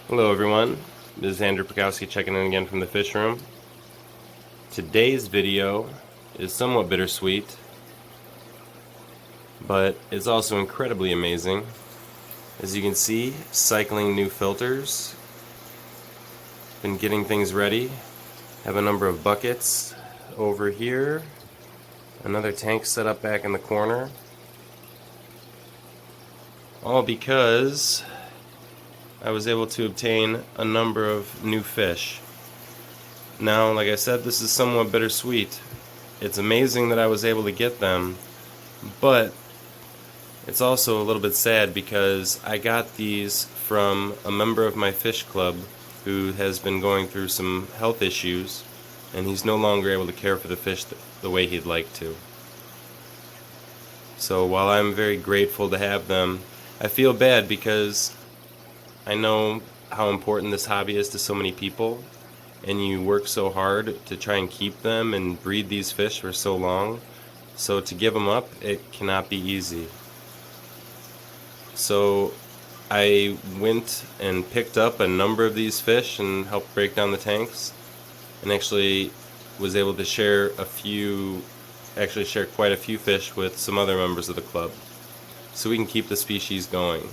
Hello everyone, this is Andrew Purhepechus checking in again from the fish room. Today's video is somewhat bittersweet, but it's also incredibly amazing. As you can see, cycling new filters, been getting things ready, have a number of buckets over here, another tank set up back in the corner, all because I was able to obtain a number of new fish. Now, like I said, this is somewhat bittersweet. It's amazing that I was able to get them, but it's also a little bit sad because I got these from a member of my fish club who has been going through some health issues, and he's no longer able to care for the fish the way he'd like to. So while I'm very grateful to have them, I feel bad because I know how important this hobby is to so many people, and you work so hard to try and keep them and breed these fish for so long. So to give them up, it cannot be easy. So I went and picked up a number of these fish and helped break down the tanks, and actually was able to share quite a few fish with some other members of the club, so we can keep the species going.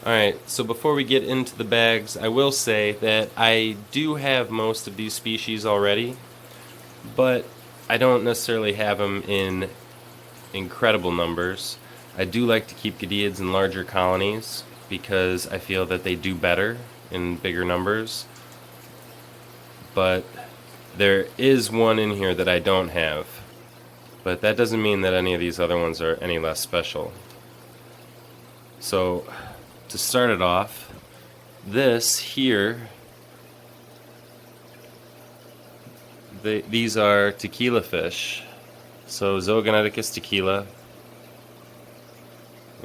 Alright, so before we get into the bags, I will say that I do have most of these species already, but I don't necessarily have them in incredible numbers. I do like to keep Goodeids in larger colonies because I feel that they do better in bigger numbers, but there is one in here that I don't have, but that doesn't mean that any of these other ones are any less special. So to start it off, this here, these are tequila fish. So Zoogoneticus tequila.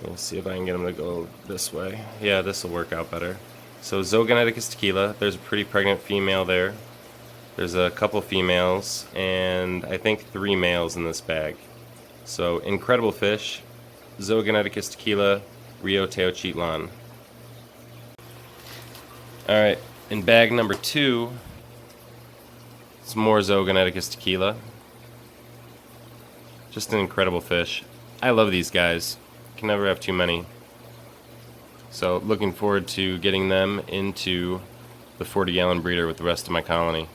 Let's see if I can get them to go this way. Yeah, this will work out better. So Zoogoneticus tequila, there's a pretty pregnant female there. There's a couple females, and I think 3 males in this bag. So incredible fish. Zoogoneticus tequila, Rio Teuchitlan. Alright, in bag number 2, it's more Zoogoneticus tequila. Just an incredible fish. I love these guys. Can never have too many. So looking forward to getting them into the 40-gallon breeder with the rest of my colony.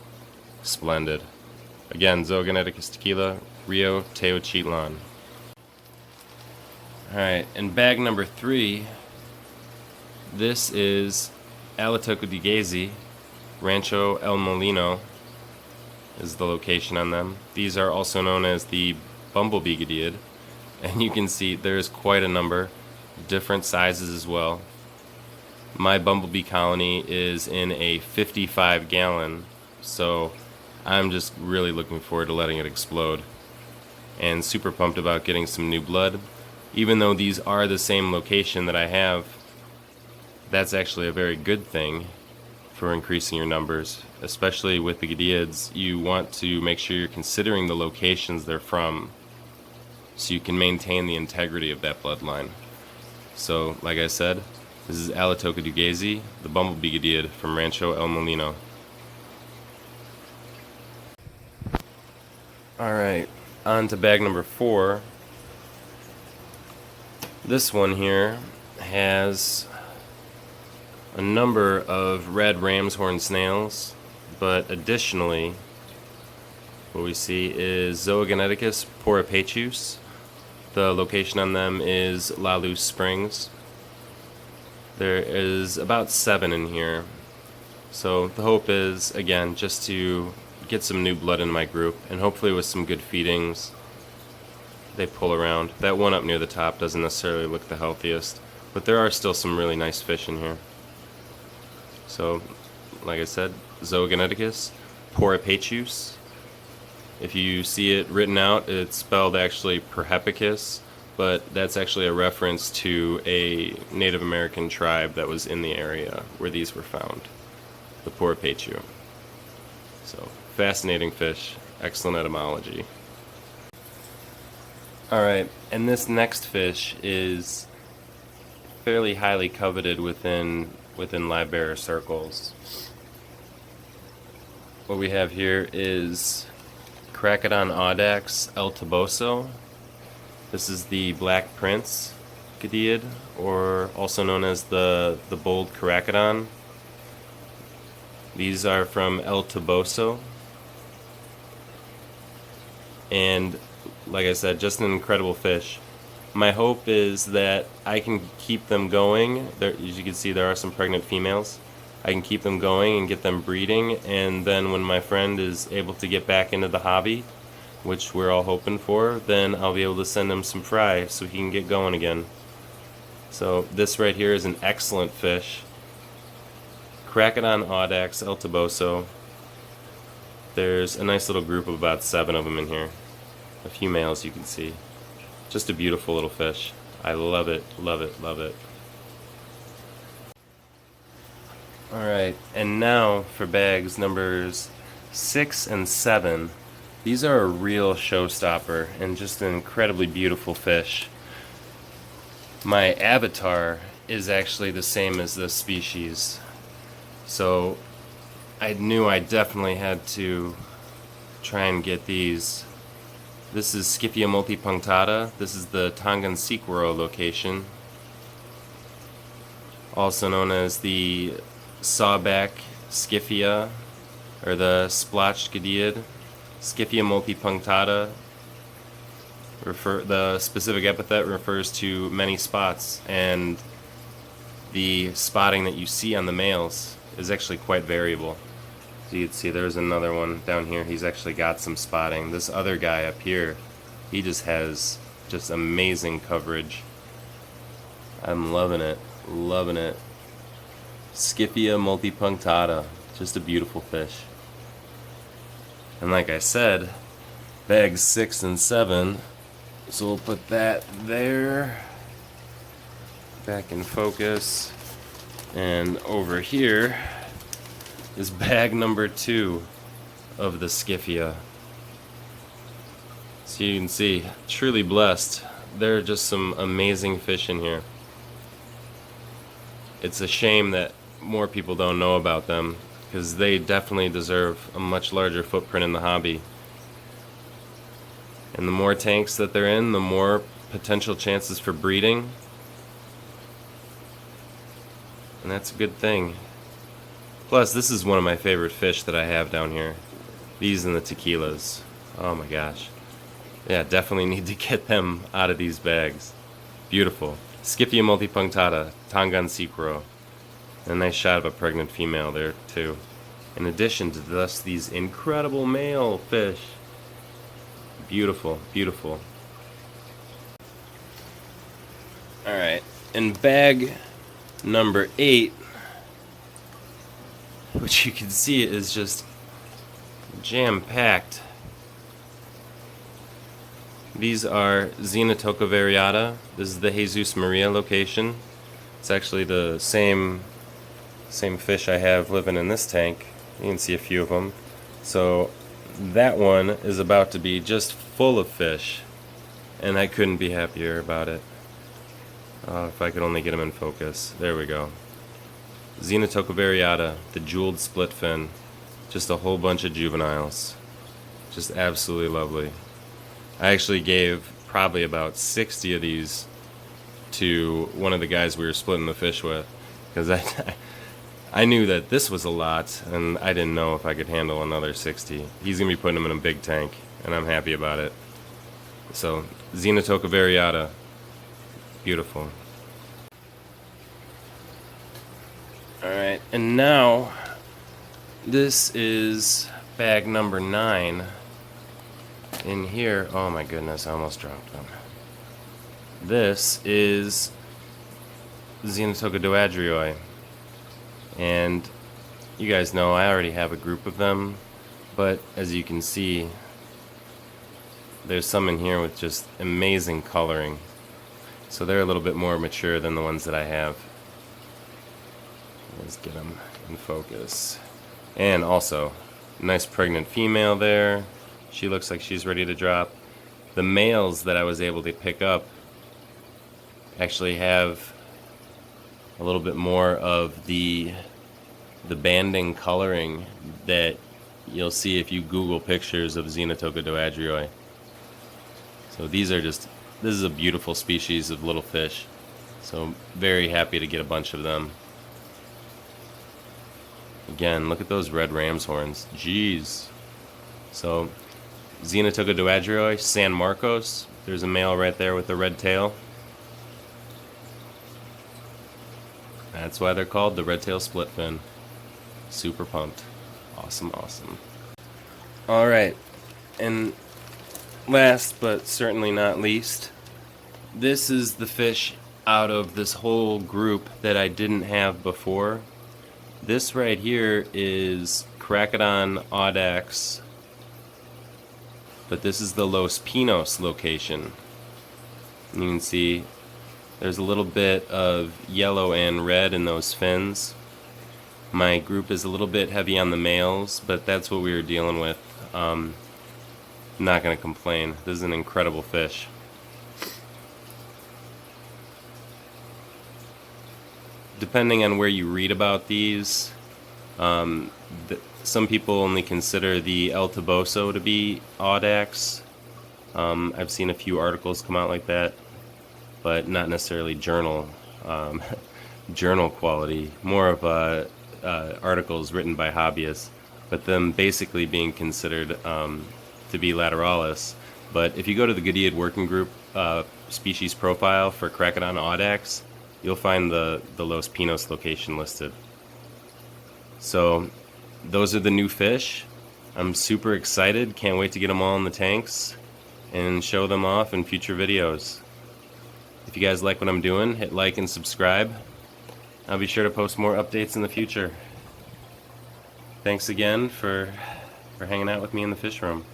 Splendid. Again, Zoogoneticus tequila, Rio Teuchitlan. Alright, in bag number 3, this is Goodeids, Rancho El Molino is the location on them. These are also known as the bumblebee Goodeid, and you can see there's quite a number, different sizes as well. My bumblebee colony is in a 55-gallon, so I'm just really looking forward to letting it explode, and super pumped about getting some new blood. Even though these are the same location that I have, that's actually a very good thing for increasing your numbers, especially with the Goodeids. You want to make sure you're considering the locations they're from, so you can maintain the integrity of that bloodline. So, like I said, this is Goodeids, the bumblebee Goodeid from Rancho El Molino. Alright, on to bag number 4. This one here has a number of red ram's horn snails, but additionally what we see is Zoogoneticus purhepechus. The location on them is Luz Springs. There is about 7 in here. So the hope is, again, just to get some new blood in my group, and hopefully with some good feedings they pull around. That one up near the top doesn't necessarily look the healthiest, but there are still some really nice fish in here. So, like I said, Zoogoneticus purhepechus. If you see it written out, it's spelled actually purhepechus, but that's actually a reference to a Native American tribe that was in the area where these were found, the purhepechu. So, fascinating fish, excellent etymology. Alright, and this next fish is fairly highly coveted within Livebearer circles. What we have here is Characodon audax El Toboso. This is the Black Prince Goodeids, or also known as the bold Characodon. These are from El Toboso, and like I said, just an incredible fish. My hope is that I can keep them going. There, as you can see, there are some pregnant females. I can keep them going and get them breeding, and then when my friend is able to get back into the hobby, which we're all hoping for, then I'll be able to send him some fry so he can get going again. So this right here is an excellent fish. Characodon audax El Toboso. There's a nice little group of about 7 of them in here. A few males you can see. Just a beautiful little fish. I love it, love it, love it. Alright, and now for bags numbers 6 and 7. These are a real showstopper and just an incredibly beautiful fish. My avatar is actually the same as this species. So I knew I definitely had to try and get these. This is Scyphia multipunctata. This is the Tongan-Sequoro location, also known as the sawback Scyphia, or the splotched Goodeids. Scyphia multipunctata, the specific epithet refers to many spots, and the spotting that you see on the males is actually quite variable. So you can see there's another one down here. He's actually got some spotting. This other guy up here, he just has just amazing coverage. I'm loving it, loving it. Scyphia multipunctata, just a beautiful fish. And like I said, bags 6 and 7, so we'll put that there, back in focus, and over here is bag number 2 of the Scyphia. So you can see, truly blessed. There are just some amazing fish in here. It's a shame that more people don't know about them, because they definitely deserve a much larger footprint in the hobby. And the more tanks that they're in, the more potential chances for breeding. And that's a good thing. Plus, this is one of my favorite fish that I have down here. These and the tequilas. Oh my gosh. Yeah, definitely need to get them out of these bags. Beautiful. Scyphia multipunctata, Tongan-Sequoro. A nice shot of a pregnant female there too. In addition to thus these incredible male fish. Beautiful, beautiful. Alright, in bag number 8, which you can see is just jam-packed. These are Zoogoneticus variata. This is the Jesus Maria location. It's actually the same fish I have living in this tank. You can see a few of them. So that one is about to be just full of fish, and I couldn't be happier about it. If I could only get them in focus. There we go. Zoogoneticus variata, the jeweled splitfin. Just a whole bunch of juveniles. Just absolutely lovely. I actually gave probably about 60 of these to one of the guys we were splitting the fish with, because I knew that this was a lot, and I didn't know if I could handle another 60. He's going to be putting them in a big tank, and I'm happy about it. So, Zoogoneticus variata. Beautiful. Alright, and now, this is bag number 9. In here, oh my goodness, I almost dropped them. This is Zoogoneticus doadrioi. And you guys know I already have a group of them, but as you can see, there's some in here with just amazing coloring. So they're a little bit more mature than the ones that I have. Let's get them in focus. And also, nice pregnant female there. She looks like she's ready to drop. The males that I was able to pick up actually have a little bit more of the banding coloring that you'll see if you Google pictures of Xenotoca doadrioi. So this is a beautiful species of little fish. So very happy to get a bunch of them. Again, look at those red ram's horns. Jeez. So Xenotoca doadrioi, San Marcos. There's a male right there with the red tail. That's why they're called the red tail splitfin. Super pumped. Awesome, awesome. Alright, and last but certainly not least, this is the fish out of this whole group that I didn't have before. This right here is Characodon audax, but this is the Los Pinos location. You can see there's a little bit of yellow and red in those fins. My group is a little bit heavy on the males, but that's what we were dealing with. Not going to complain. This is an incredible fish. Depending on where you read about these, some people only consider the El Toboso to be audax. I've seen a few articles come out like that, but not necessarily journal quality. More of articles written by hobbyists, but them basically being considered to be lateralis. But if you go to the Goodeid working group species profile for Characodon audax, you'll find the Los Pinos location listed. So those are the new fish. I'm super excited. Can't wait to get them all in the tanks and show them off in future videos. If you guys like what I'm doing, hit like and subscribe. I'll be sure to post more updates in the future. Thanks again for hanging out with me in the fish room.